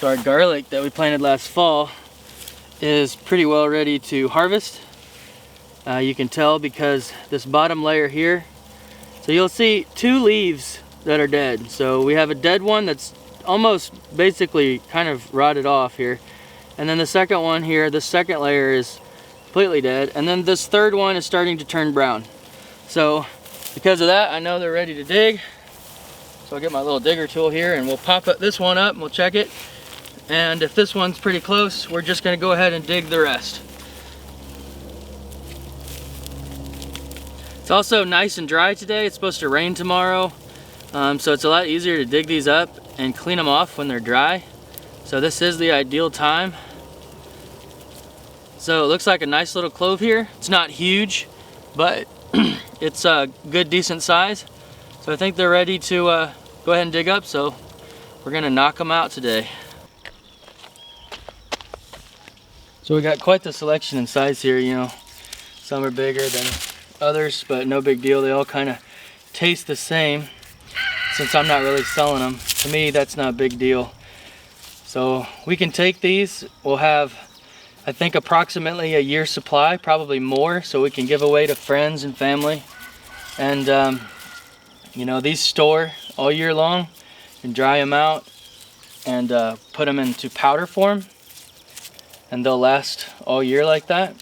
So our garlic that we planted last fall is pretty well ready to harvest. You can tell because this bottom layer here, so you'll see 2 leaves that are dead. So we have a dead one that's almost basically kind of rotted off here. And then the second one here, the second layer is completely dead. And then this third one is starting to turn brown. So because of that, I know they're ready to dig. So I'll get my little digger tool here and we'll pop this one up and we'll check it. And if this one's pretty close, we're just gonna go ahead and dig the rest. It's also nice and dry today. It's supposed to rain tomorrow. So it's a lot easier to dig these up and clean them off when they're dry. So this is the ideal time. So it looks like a nice little clove here. It's not huge, but it's a good, decent size. So I think they're ready to go ahead and dig up. So we're gonna knock them out today. So we got quite the selection in size here, you know. Some are bigger than others, but no big deal. They all kind of taste the same. Since I'm not really selling them, to me that's not a big deal. So we can take these. We'll have, I think, approximately a year's supply, probably more, so we can give away to friends and family. And you know, these store all year long. You can dry them out and put them into powder form, and they'll last all year like that.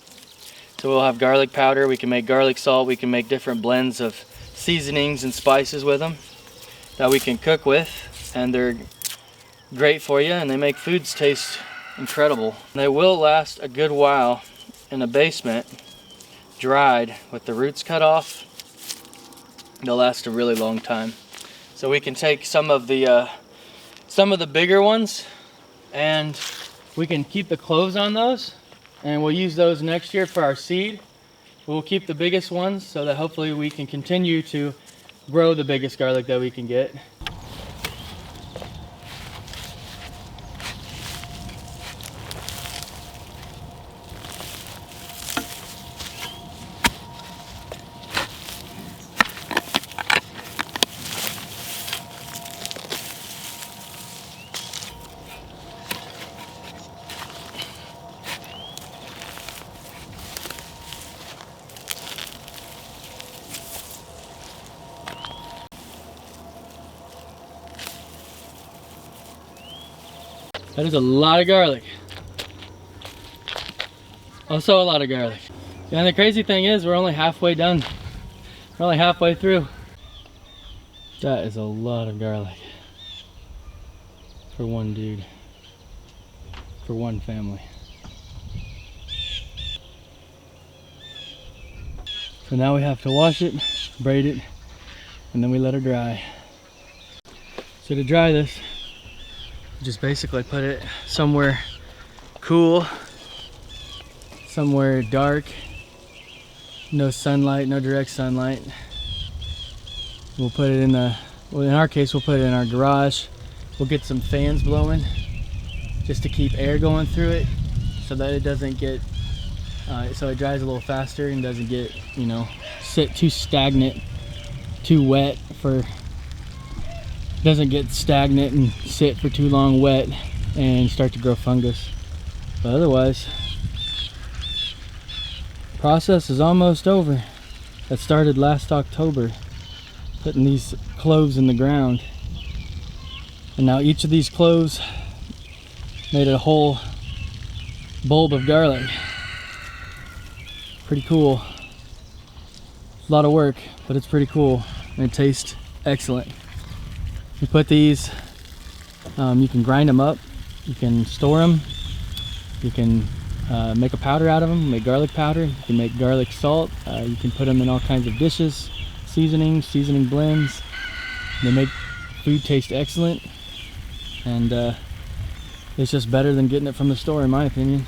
So we'll have garlic powder, we can make garlic salt, we can make different blends of seasonings and spices with them that we can cook with, and they're great for you and they make foods taste incredible. They will last a good while in a basement, dried with the roots cut off. They'll last a really long time. So we can take some of the bigger ones and we can keep the cloves on those, and we'll use those next year for our seed. We'll keep the biggest ones so that hopefully we can continue to grow the biggest garlic that we can get. That is a lot of garlic. Also a lot of garlic. And the crazy thing is, we're only halfway done. We're only halfway through. That is a lot of garlic. For one dude. For one family. So now we have to wash it, braid it, and then we let it dry. So to dry this, just basically put it somewhere cool, somewhere dark, no sunlight, no direct sunlight. We'll put it in the, well, in our case we'll put it in our garage. We'll get some fans blowing just to keep air going through it so that it doesn't get, so it dries a little faster and doesn't get, you know, sit too stagnant, too wet for, doesn't get stagnant and sit for too long wet and start to grow fungus. But otherwise, process is almost over. That started last October, putting these cloves in the ground, and now each of these cloves made a whole bulb of garlic. Pretty cool. It's a lot of work, but it's pretty cool and it tastes excellent. You put these, you can grind them up, you can store them, you can make a powder out of them, make garlic powder, you can make garlic salt, you can put them in all kinds of dishes, seasonings, seasoning blends. They make food taste excellent, and it's just better than getting it from the store, in my opinion,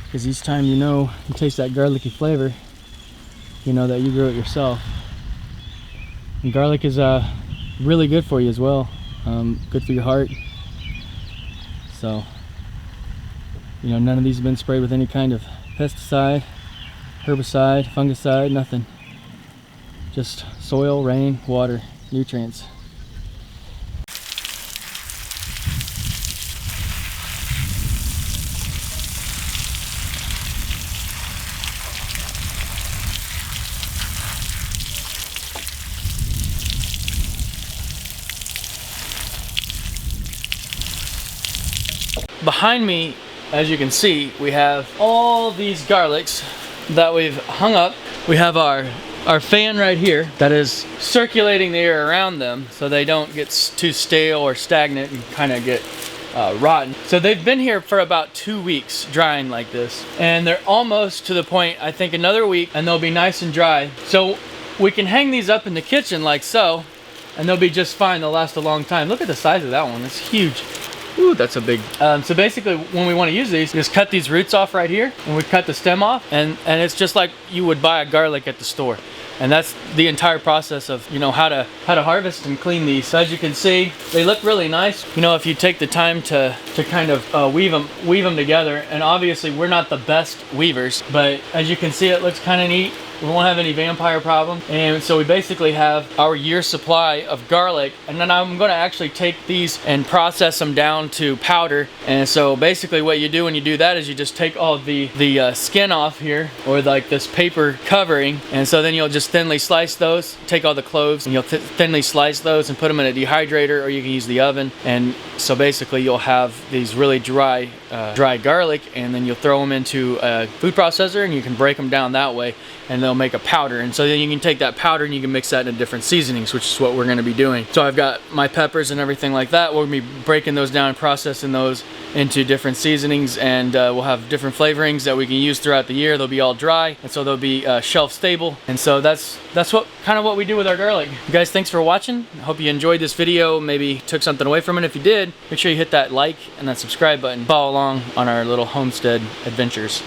because each time you know, you taste that garlicky flavor, you know that you grew it yourself. And garlic is really good for you as well, good for your heart. So, you know, none of these have been sprayed with any kind of pesticide, herbicide, fungicide, nothing. Just soil, rain, water, nutrients. behind me, as you can see, we have all these garlics that we've hung up. We have our fan right here that is circulating the air around them so they don't get too stale or stagnant and kind of get rotten. So they've been here for about 2 weeks drying like this, and they're almost to the point, I think another week, and they'll be nice and dry. So we can hang these up in the kitchen like so, and they'll be just fine. They'll last a long time. Look at the size of that one. It's huge. Ooh, that's a big. So basically, when we want to use these, just cut these roots off right here, and we cut the stem off, and it's just like you would buy a garlic at the store. And that's the entire process of, you know, how to harvest and clean these. So as you can see, they look really nice. You know, if you take the time to kind of weave them together. And obviously, we're not the best weavers, but as you can see, it looks kind of neat. We won't have any vampire problem. And so we basically have our year's supply of garlic. And then I'm gonna actually take these and process them down to powder. And so basically what you do when you do that is you just take all the skin off here, or like this paper covering. And so then you'll just thinly slice those, take all the cloves, and you'll thinly slice those and put them in a dehydrator, or you can use the oven. And so basically you'll have these really dry garlic, and then you'll throw them into a food processor, and you can break them down that way, and they'll make a powder. And so then you can take that powder and you can mix that into different seasonings, which is what we're gonna be doing. So I've got my peppers and everything like that. We'll be breaking those down and processing those into different seasonings, and we'll have different flavorings that we can use throughout the year. They'll be all dry, and so they'll be shelf stable. And so that's what we do with our garlic. You guys, thanks for watching. I hope you enjoyed this video, maybe took something away from it. If you did, make sure you hit that like and that subscribe button. Follow along on our little homestead adventures.